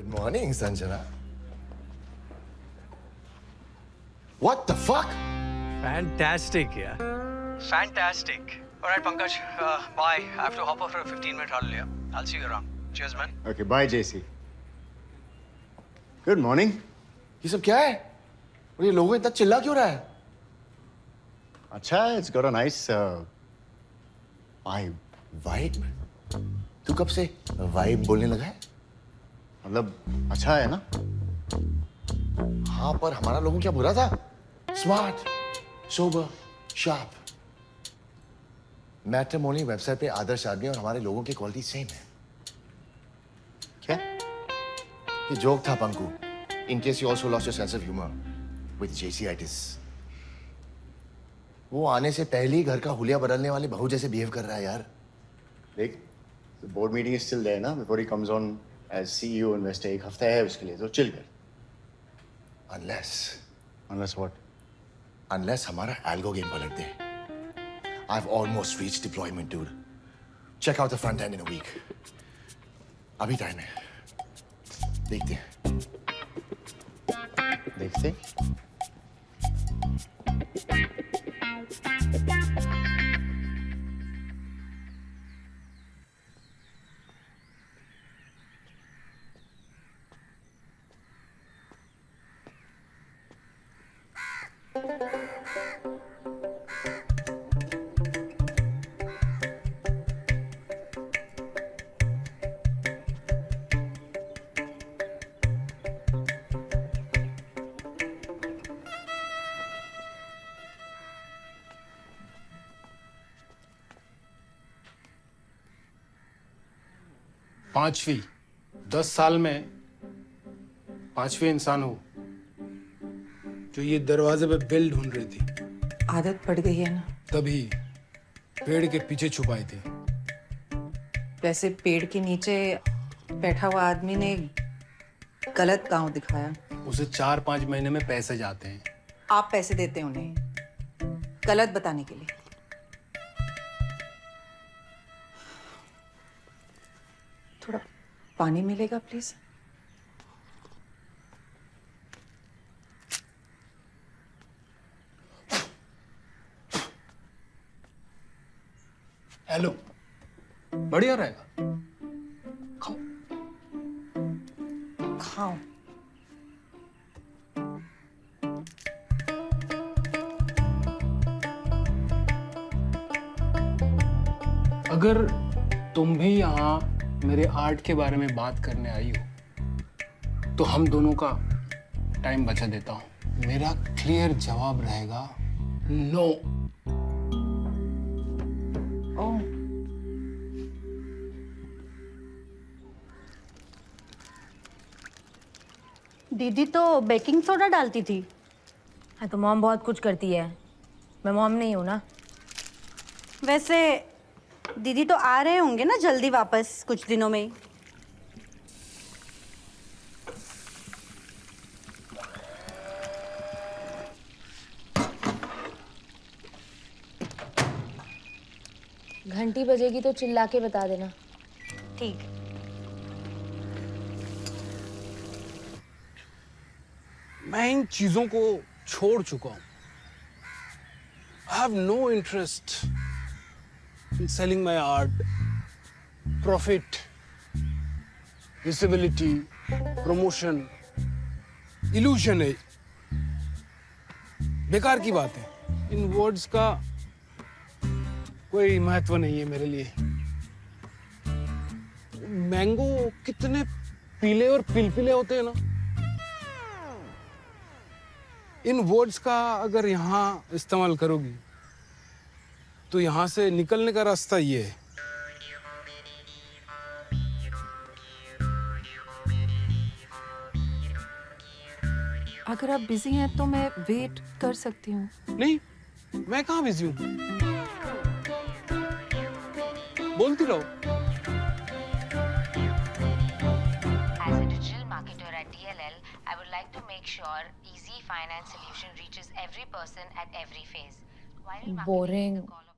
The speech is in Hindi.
Good morning, Sanjana. What the fuck? Fantastic, yeah. Fantastic. All right, Pankaj. Bye. I have to hop off for a 15-minute huddle here. I'll see you around. Cheers, man. Okay, bye, JC. Good morning. ये सब क्या है? और ये लोगों इतना चिल्ला क्यों रहा है? अच्छा, it's got a nice vibe. Vibe? तू कब से vibe बोलने लगा है? मतलब अच्छा है ना? हाँ, पर हमारा लोगों क्या बुरा था? Smart, sober, sharp. Matrimony website पे आदर्श आदमी और हमारे लोगों की क्वालिटी सेम है. क्या? ये जोक था Panku. In case you also lost your sense of humor with JCitis. वो आने से पहले ही घर का हुलिया बदलने वाले बहू जैसे बिहेव कर रहा है यार. देख, the board meeting is still there ना? Before he comes on as CEO investor, एक हफ्ता है उसके लिए, तो chill कर. Unless what? Unless हमारा algo game पलट दे. I've almost reached deployment, dude. Check out the front end in a week. अभी टाइम है. देखते हैं. देखते. पांचवी 10 साल में पांचवी इंसान हो जो ये दरवाजे पे बिल ढूंढ रही थी. आदत पड़ गई है ना. तभी पेड़ के पीछे छुपाई थी. वैसे पेड़ के नीचे बैठा हुआ आदमी ने गलत गांव दिखाया. उसे 4-5 महीने में पैसे जाते हैं. आप पैसे देते हैं उन्हें गलत बताने के लिए. थोड़ा पानी मिलेगा प्लीज. हेलो, बढ़िया रहेगा. खाओ. खाओ. अगर तुम भी यहाँ मेरे आर्ट के बारे में बात करने आई हो तो हम दोनों का टाइम बचा देता हूँ. मेरा क्लियर जवाब रहेगा नो. ओह, दीदी तो बेकिंग सोडा डालती थी. हाँ तो मॉम बहुत कुछ करती है. मैं मॉम नहीं हूँ ना. वैसे दीदी तो आ रहे होंगे ना जल्दी वापस कुछ दिनों में. घंटी बजेगी तो चिल्ला के बता देना. ठीक. मैं इन चीजों को छोड़ चुका हूं. I have no interest in selling my art, profit, visibility, promotion, illusion है. बेकार की बात है. इन वर्ड्स का कोई महत्व नहीं है मेरे लिए. मैंगो कितने पीले और पिलपिले होते हैं ना. इन वर्ड्स का अगर यहाँ इस्तेमाल करोगी तो यहाँ से निकलने का रास्ता ये है. अगर आप बिजी हैं तो मैं वेट कर सकती हूँ. नहीं, मैं कहाँ बिजी हूँ. बोलती रहो. As a digital marketer at DLL, I would like to make sure easy finance solution reaches every person at every phase. While marketing is Boring. the call of